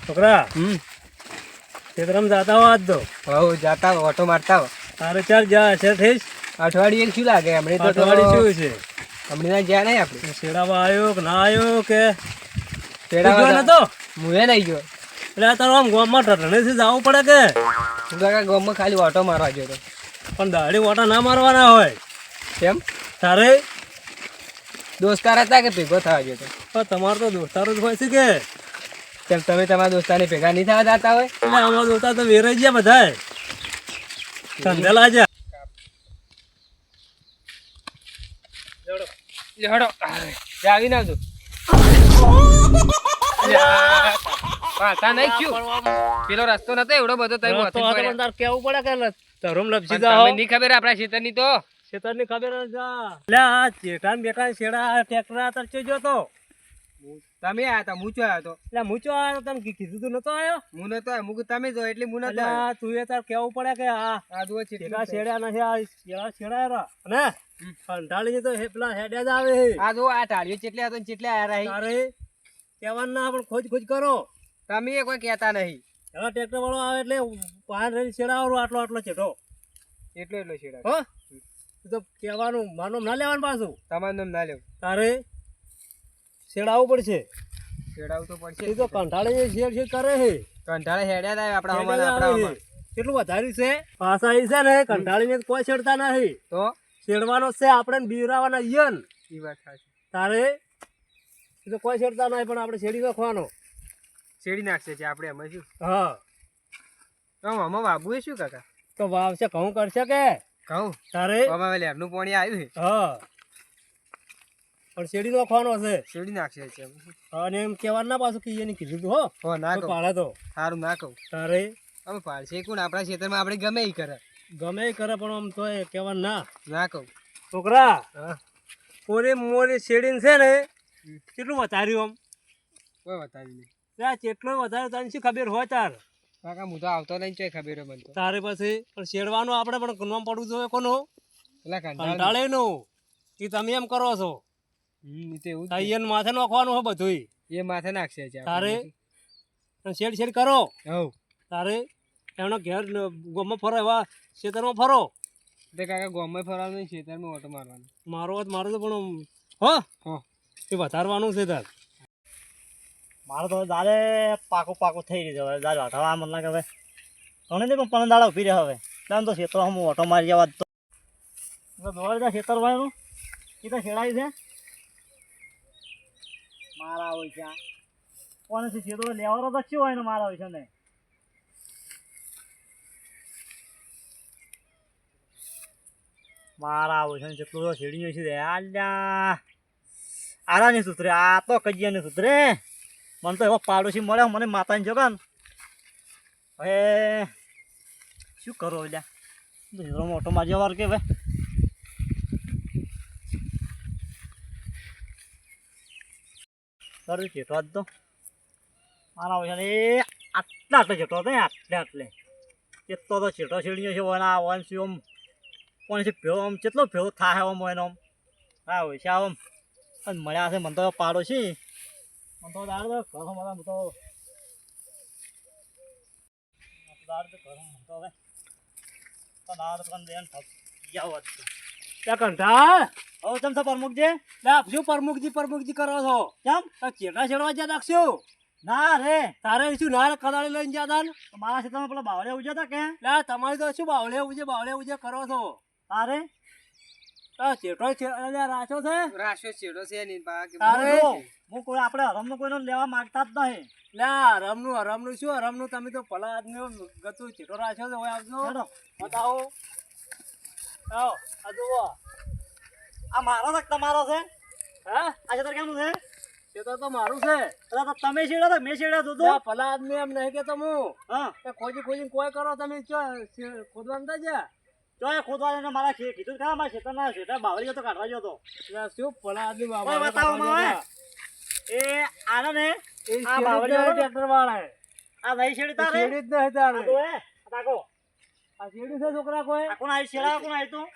છોકરા ખેતરમાં જાતા હો આજ તો હવ જાતા ઓટો મારતા હો. તારે ચાર જા છે થઈશ અઠવાડિયે શું લાગે હમણે તો અઠવાડિયું શું છે હમણાં જ્યાં નહીં આપણે શેડાવા આવ્યો કે ના આવ્યો કે તેડાવા નતો હું એ નહીં ગયો. એટલે તારો આમ ગામમાં ઢળેથી જવું પડે કે હું કાકા ગામમાં ખાલી ઓટો મારવા ગયો હતો. પણ દાડી ઓટા ના મારવાના હોય કેમ તારે દોસ્તાર હતા કે ભેગો થવા ગયો હતો? પણ તમારો તો દોસ્તારો જ હોય છે કે કેમ તમે તમારા દોસ્તારને ભેગા નહીં થવા જતા હોય? એટલે અમારા દોસ્તાર તો વેરાઈ ગયા બધાય ધંધેલા છે. હડો આવી ના તું પાછા નહીં થયું. પેલો રસ્તો નતો એવડો બધો તમે તો આ તો તાર કેવું પડે કે ધરમ લપસી તમને જાઓ નહીં ખબર આપણા ખેતરની તો ખેતરની ખબર જ જા. એટલે આ ચેટાન બેટાન શેડા ટ્રેક્ટર આતર ચજો તો તમે આયા હતા હું ચો આવ્યો હતો. એટલે મૂચો આવ્યો તને કીધું તું નતો આવ્યો હું નતો આવ્યો. મું કીધું તમે જો એટલે હું નતો એટલે આવ્યો. આ તું એ તાર કેવું પડે કે આ જુઓ ચેટલું ચેટા છે. શેડ્યા નથી આ શેડા શેડાયા ને કંટાળી તો પેલા હેડ્યા જ આવે છે. આ જુઓ આ ટાળીઓ ચેટલે હતો ને ચેટલે આયા રહી. તારે કહેવાનું ના પણ ખોજ ખોજ કરો. તમે એ કોઈ કહેતા નહીં. એના ટ્રેક્ટર વાળો આવે એટલે પાન રહીને શેડાવાનો આટલો આટલો ચેટો એટલો એટલો છેડા. હો તું તો કહેવાનું માનું ના લેવાનું પાછું. તમારું નામ ના લેવું. તારે શેડાવવું પડશે. છેડાવું તો પડશે એ તો કંટાળી શેડ શેડ કરે છે. કંટાળે હેડ્યા થાય આપણા હેડ્યા હમણાં જ આવે આપણા છે. કેટલું વધાર્યું છે પાછા એ છે ને કંટાળીને કોઈ છેડતા નથી. તો છેડવાનો છે આપણે બીવરાવાના ઈયન. એ વાત સાચી. તારે એ તો કોઈ છેડતા નહીં પણ આપણે છેડી નાખવાનો. છેડી નાખશે છે આપણે એમાં શું. હા તો આમાં બાબુ એ શું કાકા તો વાવશે ઘઉં કરશે કે કહું તારે આમાં લેબનું પાણી આવ્યું છે. હા પણ શેડી નાખવાનો છે. છેડી નાખશે છે. અને એમ કહેવાનું ના પાછું કે એને કીધું તું હો હો ના તો કહું. પાડે તો સારું ના કહું. તારે હવે પાડશે કોણ આપણા ખેતરમાં આપણે ગમે એ કરે. ગમે એ કરે પણ આમ તો એ કહેવાનું ના. ના કહું. છોકરા હા પોરે મોરે શેડીને છે ને કેટલું વધાર્યું આમ કોઈ બતાવી નહીં. ત્યાં કેટલું વધારે તને શું ખબર હોય તાર કાકા હું તો આવતો નહીં ચોય ખબર હોય મને તો. તારે પછી પણ શેડવાનું આપણે પણ નામ પડવું જોઈએ કોનું પેલા કંટાળે કંટાળેનું એ તમે એમ કરો છો એ તો એવું જ છે. તૈયન માથે નાખવાનું હોય બધું એ માથે નાખશે છે તારે શેડ શેડ કરો હવ તારે એમનો ઘેર ગોમાં ફરો એવા ખેતરમાં ફરો તે કાકા ગામમાં ફરવાનું નહીં ખેતરમાં ઓટો મારવાનો. મારો વાત મારો તો પણ હો હા એ વધારવાનું છે તાર મારે તો દાદે પાકું પાકું થઈ ગયું હવે દાદા હટાવવા મને લાગે હવે ઘણી નહીં પણ 15 દાડા ઉભી રહે હવે ત્યાં તો ખેતરો હું ઓટો મારી જવા તો દોડ ખેતર વાળું એ તો શેડાય છે મારા હોય છે કોને છે ખેતરો લેવાનો તો શું હોય ને મારા હોય છે ને મારા હોય છે ને જેટલું તો શેડી હોય છે આલ્યા આરા નહીં સુધરે આ તો કજિયા નહીં સુધરે મને તો એવો પાડોશી મળ્યો મને માતાની જગન હવે શું કરો એટલે મોટો મારી વાર કે ભાઈ કરું ચેટો જ તો મારા હોય ને એ આટલા આટલે ચેટો હતો ને આટલે આટલે કેટલો તો ચેટો શેડીયો છે વના વન શું આમ કોણ છે ભેળો આમ કેટલો ભેળો થાય આમ એનો આમ હા હોય છે આમ પણ મળ્યા છે મને તો પાડોશી મને તો દાડ તો ઘર મારા તો દાડ તો ઘર મને તો હવે તો દાડ તો દેન થયા હોત ત્યાં કંટાળ હવે તમે તો પ્રમુખજી શું પ્રમુખજી કરો છો કેમ તો ચેટા શેડવા જ્યાં નાખશું ના રે તારે શું ના કદાળી લઈને જતા ને મારા ક્ષેત્રમાં પેલા બાવળે ઉજ્યા હતા કે તમારી તો શું બાવળે ઉજે કરો છો તારે ચેટો રાચો છે રાશિઓ છેડો છે નહીં બા કે તારે હું કોઈ આપણે હરમનું કોઈનો લેવા માંગતા જ નહીં હરમનું શું હરમનું તમે તો ભલા આદમી ગતું ચેટો રાખ્યો છે હોય આવજો હેડો. બતાવો આવો આ જુઓ આ મારો છે કે તમારો છે હા આ ક્ષેત્ર કેમનું છે ચેતો તો મારું છે પેલા તો તમે છેડ્યો તો મેં છેડ્યો તું તો ભલા આદમી એમ નહીં કે તમે હા ખોજી કોઈ કરો તમે ખોદવાનું થાય છે તો એ ખોદવા મારા કીધું ખરા મારા ક્ષેત્રના ક્ષેત્ર બાવળીઓ તો કાઢવા ગયો તો શું ભલા આદમી કોઈ બતાવો મને એ આને ને આ બાવળીઓ ટ્રેક્ટર વાળા આ નહીં છેડી તારે શેડી જ નહીં તારે આ તો એ આ તાકો આ શેડી છે છોકરા કોઈ આ કોણ આવી છેડા કોણ આવી તું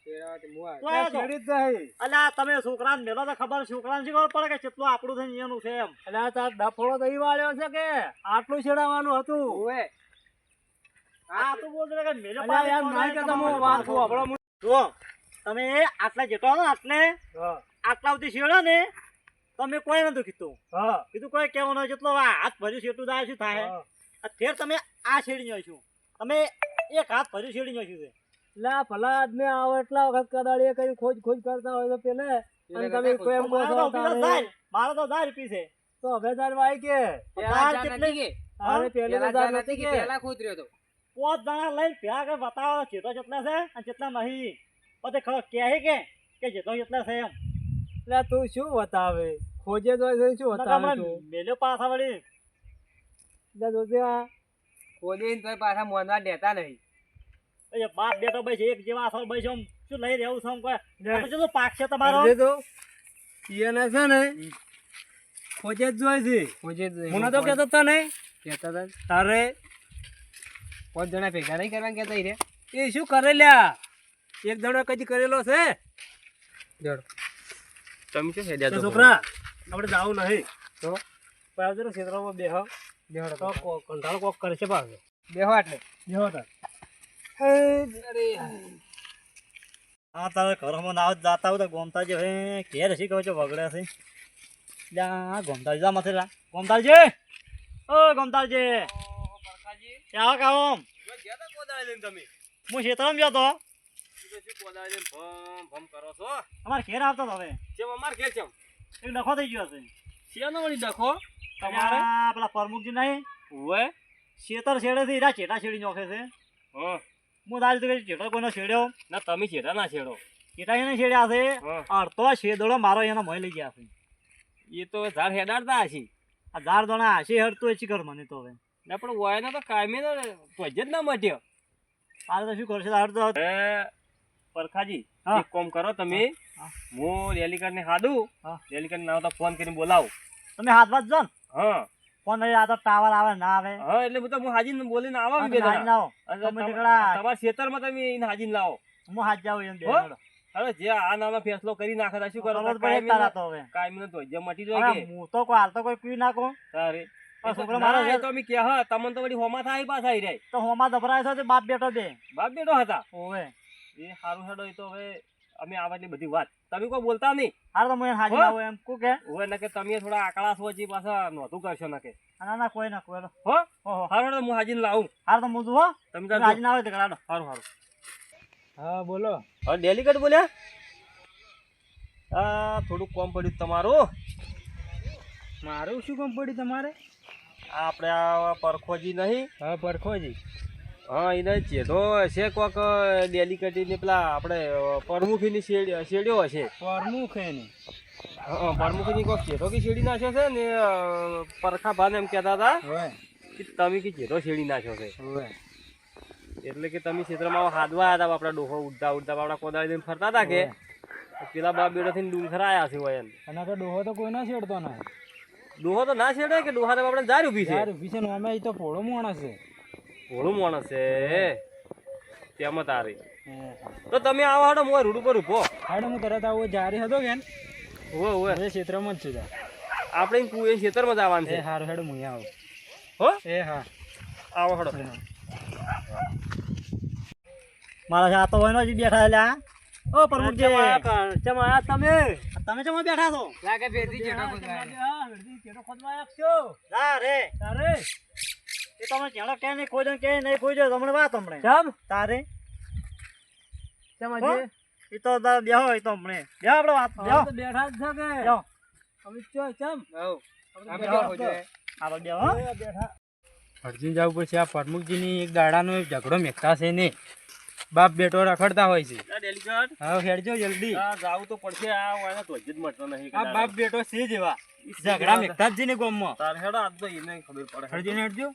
તો આયા તો. શેરડી જ નહીં. અલ્યા તમે છોકરાને મેલો તો ખબર છોકરાને શી ખબર પડે કે કેટલું આપણું થઈને એનું છે એમ. એટલે આ તાર ડફોળો તો ઈ વાળ્યો છે કે આટલું છેડાવવાનું હતું. આ તો બોલ કે મેલો અલ્યા યાર નાય કે તમે વાત સાંભળો મને. જો તમે આટલા જેટલો ને આટલે હા આટલા સુધી શેડો ને તમે કોઈ નતું કીધું હા કીધું કોઈ કેવું ન જેટલો હાથ ભર્યું શેટું થાય શું થાય હા. આ ફેર તમે આ શેડી જોઈશું તમે એક હાથ ભર્યું શેડી જોઈશું છે એટલે આ ભલા આદમી આવો એટલા વખત કદાળીએ કઈ ખોજ કરતા હોય તો પેલે અને તમે કોઈ એમ કહો છો તારે મારો તો 10 રૂપિયા છે તો હવે તાર વાય કે તાર કેટલી અરે પેલે તો તાર નથી કે પોત જણા લઈને ભેગા કે બતાવો જેટલો જેટલા છે અને જેટલા નહીં પછી ખબર કહે કે જેટલો જેટલા છે એમ એટલે તું શું બતાવે ખોજે તો છે શું બતાવે તું મેલ્યો પાછા વળી એટલે જોજે આ એ બાપ બેટો ભાઈ છે એક જેવા અસર ભાઈ છે આમ શું લઈ રહેવું છે આમ કોઈ આ પછી તો પાક છે તમારો સમજે તો એને છે ને ખોજે જ જોઈ છે મને તો કહેતો તો નહીં તારે 5 જણા ભેગા નહીં કરવા કેતા રે એ શું કરે લ્યા એક દડો કદી કરેલો છે જોડ તમે શું તે હેડ્યા તો છોકરા આપણે જાવું નહીં તો પાછો ક્ષેત્રમાં બેહ બેહડો તો કંટાળો કોક કરે છે પાછો બેહો એટલે બેહો તાર હા તારે ઘરમાં ના જાતા હોય તો ગોમતાજી હવે ઘેર હસી કહો છો વગડે છે લ્યા ગોમતાજી જા મથે ગોમતાજી ઓ ગોમતાજી ક્યાં કામ હું ક્ષેત્રમાં ગયો તો અમારે ઘેર આવતો તો હવે એક ડખો થઈ ગયો છે તમારે પેલા પ્રમુખજી નહીં શેતર શેડે થી હીરા ચેટા શેડી નોખે છે હું દાલ તો ચેટો કોઈનો શેડ્યો તમે છેડા ના છેડો ચેટા એને શેડ્યા છે હા. અડધો શેદડો મારો એનો મોય લઈ ગયા છે એ તો ઝાડ હેડાડતા હશે આ ધાર દોણા હાશી હડતું એ કર મને તો હવે ને પણ વાયના તો કાયમી તો જ ના મટ્યો તારે તો શું કરશે તારે તો પરખાજી હા. એક કામ કરો તમે હા. હું રેલીકર ને હાડું હા. રેલીકર ના તો ફોન કરીને બોલાવું તમે હાથ વાત જો ને હા ફોન નહીં આ તો ટાવર આવે ના આવે હા એટલે હું હાજીને બોલીને આવા હા, બે તમે હાથ જણા. લાવો અને તમે નીકળ્યા. તમારા ખેતરમાં તમે એને હાજીને લાવો હું હાથ જાઉં એમ બે હો? હેડો. હવે જે આ નાનો ફેસલો કરી નાખે તો શું કરો ખબર જ પડે તારા તો હવે કાયમી તો જે મટી જાય હવે કે હું તો કોઈ હાલ તો કોઈ પી નાખો તારે આ છોકરો ના, મારો એ છે. તો અમે કે હા તમને તો વળી હોમાં થાય પાછા આવી જાય તો હોમાં દભરાય છે તે બાપ બેટો બે બાપ બેટો હતા ઓવે એ સારું હેડો એ તો હવે અમે આવા એટલી બધી વાત તમે કોઈ બોલતા નહીં હાર તો હું હાજી હો? ના હોય એમ કુ કે હવે ને કે તમે થોડા આકડા છો હજી પાછા નહોતું કરશો ને કે ના ના કોઈ ના કોઈ હો ઓહો હારું હેડો હું હાજીને લાવું હાર તો મુજુ હો તમે તમે હાજી ના હોય તો કરાડો સારું સારું હા બોલો હવે ડેલિકેટ બોલ્યા થોડુંક કોમ પડ્યું તમારું મારું શું કામ પડ્યું તમારે આપણે આ પરખોજી નહીં હા પરખોજી હા એને ચેધો હશે કોક ડેલિકેટી ને પેલા આપણે પરમુખીની શેડ્યો હશે પ્રમુખ એને હા પરમુખીની કોક ચેધો કે શેડી નાખ્યો છે ને પરખા ભાને એમ કહેતા હતા હોય કે તમે કે ચેધો શેડી નાખ્યો છે હોય એટલે કે તમે ક્ષેત્રમાં હાદવા હતા આપણા ડોહો ઉડતા ઉડતા આપણા કોદાળી લઈને ફરતા હતા કે પેલા બાપ બેડો થઈને ડુંગર આયા છે હોય એમ અને તો ડોહો તો કોઈ ના છેડતો ના ડોહો તો ના છેડે કે ડોહા તો આપણે જાર ઊભી છે યાર વિશે અમે એ તો ભોળો માણસ છે ઘોડું માણસ છે તેમાં તારી તો તમે આવો હાડો મોય રૂડ ઉપર ઉભો હાડો હું તરત આવો જારી હતો કે ઓવે ઓવે એ ક્ષેત્રમાં જ છું આપણે કુએ ખેતરમાં જવાનું એ છે હારું હેડો હું આવું હો એ હા આવો હાડો મારા આ તો હોય જ બેઠા એટલે આ ઓ પ્રમુખજી ચમા તમે તમે ચમ બેઠા છો લાગે ફેરથી જેઠો જા રે તારે એ તમે ચેડો કે નહીં ખોજો કે નહીં ખોજો તમને વાત હમણે ચમ તારે ચમા હો? જે એ તો બેહો એ તો હમણે બેહો આપણે વાત બેહો તો બેઠા જ છે કે બેહો અમે ચો ચમ આપણે બેહો. બેહો જોઈએ. આપણે બેહો બેઠા અર્જુન જવું પડશે આ પ્રમુખજીની એક દાડાનો એક ઝઘડો મેકતા છે ને બાપ બેટો રખડતા હોય છે ડેલિકેટ હા હેડજો જલ્દી જાવું તો પડશે આ વાયના તો જ મળતો નહીં આ બાપ બેટો છે જેવા ઝઘડા મેકતા જ છે ને ગામમાં તાર હેડો આજ તો એને ખબર પડે હરજી હેડજો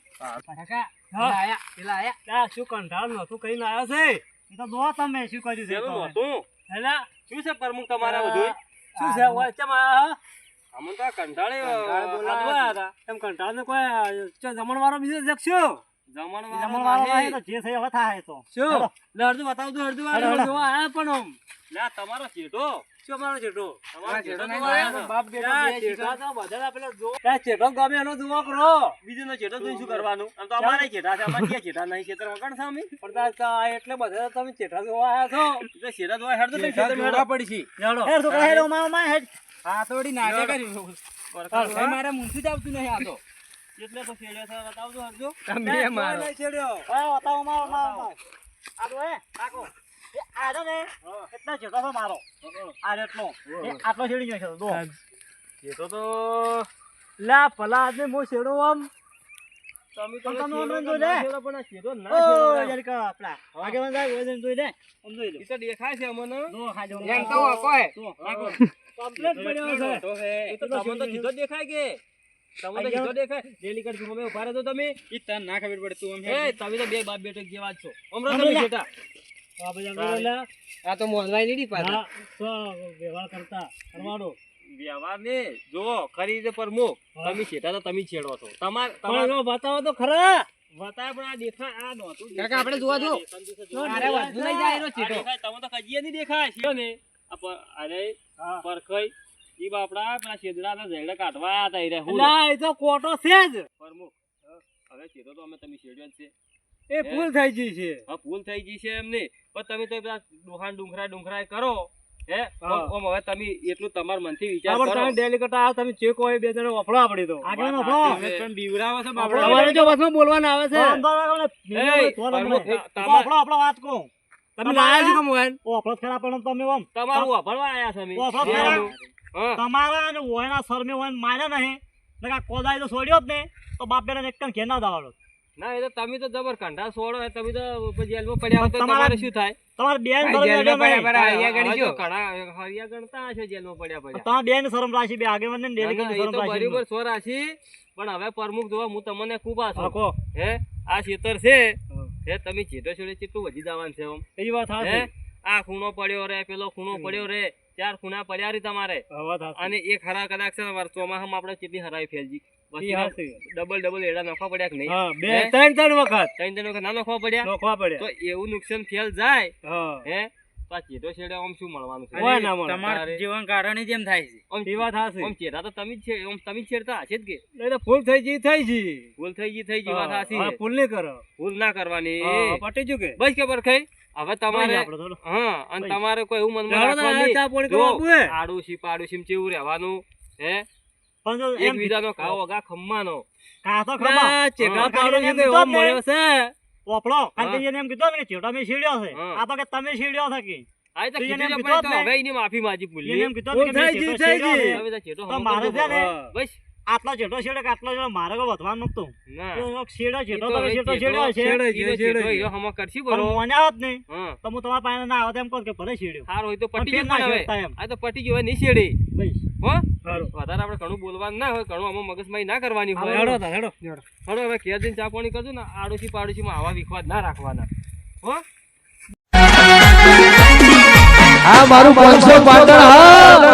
આ શું કંટાળ નતું કહીને આવ્યો છે એ તો જો તમે શું કર્યું છે એ તો હવે. નહોતું હેલા શું છે પ્રમુખ તમારા બધું શું છે ઓય ચમ આયા અમને તો આ કંટાળે કંટાળે બોલાયા હાદવા હતા. એમ કંટાળ ને કોઈ જમણ વાળો બીજો જક્ષો જમણવાળો નહીં તો જે છે એ હવે થાય તો. શું હેડો. લે અડધું બતાવ તો અડધું હેડો, હેડો. જોવા આયા પણ આમ લે આ તમારો ચેટો શું મારો જેઠો તમારો ચેટો નહીં તો આયા જોયો. છે. બાપ બેટો લે, બે ચેટા શિકાર. તો બધા પેલો જો લે, ચેટો ગમે એનો જુઓ કરો બીજુનો ચેટો જોઈને શું કરવાનું આમ તો અમારે ચેટા છે અમારે ક્યાં ચેટા નહીં ખેતર વગર છે અમે પણ એટલે બધા તમે ચેઠા જોવા આયા છો એટલે ચેટા જોવા હેડ તો તમે ચેઠા ખેતરમાં જોવા હેડો. પડી છે હેડો. હેડ છોકરા હેડ ઓમાં ઓમાં હેડ. હા તો વળી નાટક કર્યું ભાઈ મારે મૂંઠું જ આવતું નહીં આ તો એટલે તો શેડ્યો છે બતાવજો હરજો તમે મારો હા બતાવો ઓમાં ઓમાં ઓમાં. આ તો હે કાકો એ આ છે ને એટલા જેટલો છે મારો આ એટલો એ આટલો છેડી ગયો છે દો. ચેટો તો લા પલા આદમી મો શેડો આમ તમે પણ તમે શેડો હમણાં તો જોઈ લે. ના શેડો પણ આ શેડો ના ઓ શેડો. જરીક આપડા આગેવાન સાહેબ ઓય જઈને જોઈ લે આમ જોઈ લે. ઈ તો દેખાય છે અમને દો ખાજો એમ તો કોઈ દો રાખો. કમ્પ્લીટ પડ્યો છે તો હે એ તો તમને તો સીધો દેખાય કે તમને તો સીધો દેખાય ડેલી કર તમે ઉભા રહેજો તમે ઈ તને ના ખબર પડે તું એ તમે તો બે બાપ બેટો જેવા જ છો હમણાં તમે બેટા આ બધા જોઈ લે. આ તો મોહનભાઈ નીડી પાછા હા તો વ્યવહાર કરતા કરવાડો. વ્યવહાર ને જો ખરી રીતે પ્રમુખ તમે છેટા તો તમે જ છેડો છો તમાર પણ જો બતાવો તો ખરા. બતાય પણ આ દેખાય આ નહોતું કાકા આપણે જોવા જો અરે વધુ લઈ જાય એનો આ ચીટો દેખાય, તમે તો કજીએ નહીં દેખાય છે ને આ અરે હા. પરખઈ ઈ બાપડા પેલા શેદડાના ઝેડા કાઢવા આયા હતા ઈ રે હું ના એ તો કોટો છે જ. પ્રમુખ હવે છેડો તો અમે તમે છેડ્યો જ છે એ ભૂલ થઈ ગઈ છે. હા ભૂલ થઈ ગઈ છે એમને પણ તમે તો પેલા ડોહાન ડુંગરા કરો હે હા. ઓમ હવે તમે એટલું તમારા મનથી વિચાર બરાબર, કરો તમે ડેલિકેટ આ તમે ચેક હોય બે જણ વફળો આપડી તો આગળ વફળો. પણ બીવરાવો છે તમારે જો બસમાં બોલવાના આવે છે. એ, પ્રમુખ, વફળો વફળો વાત કહું. તમે લાયા છો કે મોહન વફળો જ ખરા પણ તમે ઓમ તમારું વાપરવા આયા છે અમે વાપરવા જેવાનું. હા તમારા અને ઓયના સરમે ઓયને માર્યા નહીં નકા કોદાળી તો છોડ્યો જ ને તો બાપ બેટા એક ઘેર ના દાવાડો. ના એ તો તમે તો જબર કંઠા છોડો હે, તમે તો જેલમાં પડ્યા હો તો તમારા- તમારે શું થાય તમારે બેન ભાઈ, શરમ જેલમાં લાગે નહીં. પડ્યા હરિયા હવે ગણીજો. તો ઘણા હરિયા ગણતા હશે જેલમાં પડ્યા પડ્યા તમારે બેન શરમ રાશી બે આગેવાન ને ના, ડેલિકેટ ના, એ શરમ તો રાશી. બરાબર સો રાશી પણ હવે પ્રમુખ જોવા હું તમને ખૂબ હા, આશો કહો. હે આ ખેતર છે હે તમે જેટો છોડે કેટલું વધી જવાનું છે આમ એ વાત હે હાચી. આ ખૂણો પડ્યો રે પેલો ખૂણો પડ્યો રે 4 ખૂણા પડ્યા રે તમારે હા, વાત હાચી. અને એક હરા કદાચ છે ને અમારે ચોમાસામાં આપણે કેટલી હરાઈ ફેલજી ઈ હાચી. ડબલ એડા નાખવા પડ્યા કે નહીં હા, બે હે? ત્રણ વખત ત્રણ વખત ના નાખવા પડ્યા નોખવા પડે. તો એવું નુકસાન ફેલ જાય હા. હે તો આ ચેટો છેડે આમ શું મળવાનું છે હોય ના મળે. તમારા જીવન કારણે જેમ થાય છે આમ એ વાત હાચી. આમ ચેટા તો તમે જ છે આમ તમે જ છેડતા હશે જ કે એ તો ભૂલ થઈ ગઈ થઈ ગઈ. ભૂલ થઈ ગઈ વાત સાચી હા, છે. ભૂલ નહીં કરો. ભૂલ ના કરવાની હા, પટી ગયું કે? બસ ખબર ખાઈ હવે તમારે બસ આપણે થોડું. હા અને બસ. તમારે કોઈ એવું મનમાં ચાલો તો રાખવાનું આ નહીં. ચા પાણી જો, કરવા આપવું હે? આડોશી પાડોશી માં કેવું રહેવાનું હે પણ જો એક એમ બીજાનો ઘાવ વગા ખમ્માનો કાં તો ના, ખબર. ચેકડા હા, પાડો ખાલી છે એમ તો કીધું એવો જ ને. મળ્યો છે પોપડો હા. ખાલી એને એમ કીધું ને કે ચેવડો મેં શીડ્યો છે. હા. આ તો કે તમે શીડ્યો છે કે. આ તો તો એને કીધું એમ છે કીધું પણ જ તો ને. હવે એની માફી માજી એને ભૂલી એમ કીધું ભૂલ કે મેં થઈ ગઈ, ચેવડો થઈ શીડ્યો ગઈ. છે. હવે તો ચેટો તો હમો મારે તો છે ને હા. બસ આટલો ચેટો શીડ્યો કે આટલો જો મારે કોઈ વધવાનું નહોતું. ના તો શીડ્યો ચેટો ઈ તો તો હવે ચેટો ચેટો શીડ્યો છે. શેડો ઈ તો શેડો ચેટો ઈયો હમો કરશી પણ બરો મોન્યા હોત નહીં હા તો હું તમારા પાસે ના આવત એમ કહું કે ભલે શીડ્યો. સારું હોય તો પણ પટી ફેર ગયું ના હવે શેડતા એમ. આ તો પટી ગયું હવે નહીં છેડે બસ. હો સારું. વધારે આપણે ઘણું બોલવાનું ના હોય ઘણું આમાં મગજમારી ના કરવાની હોય હેડો તા, હેડો. હવે હવે ઘેર જઈને ચા પાણી કરજો ને આડોશી પાડોશીમાં આવા વિખવાદ ના રાખવાના હો આ મારું 500 પાટણ હા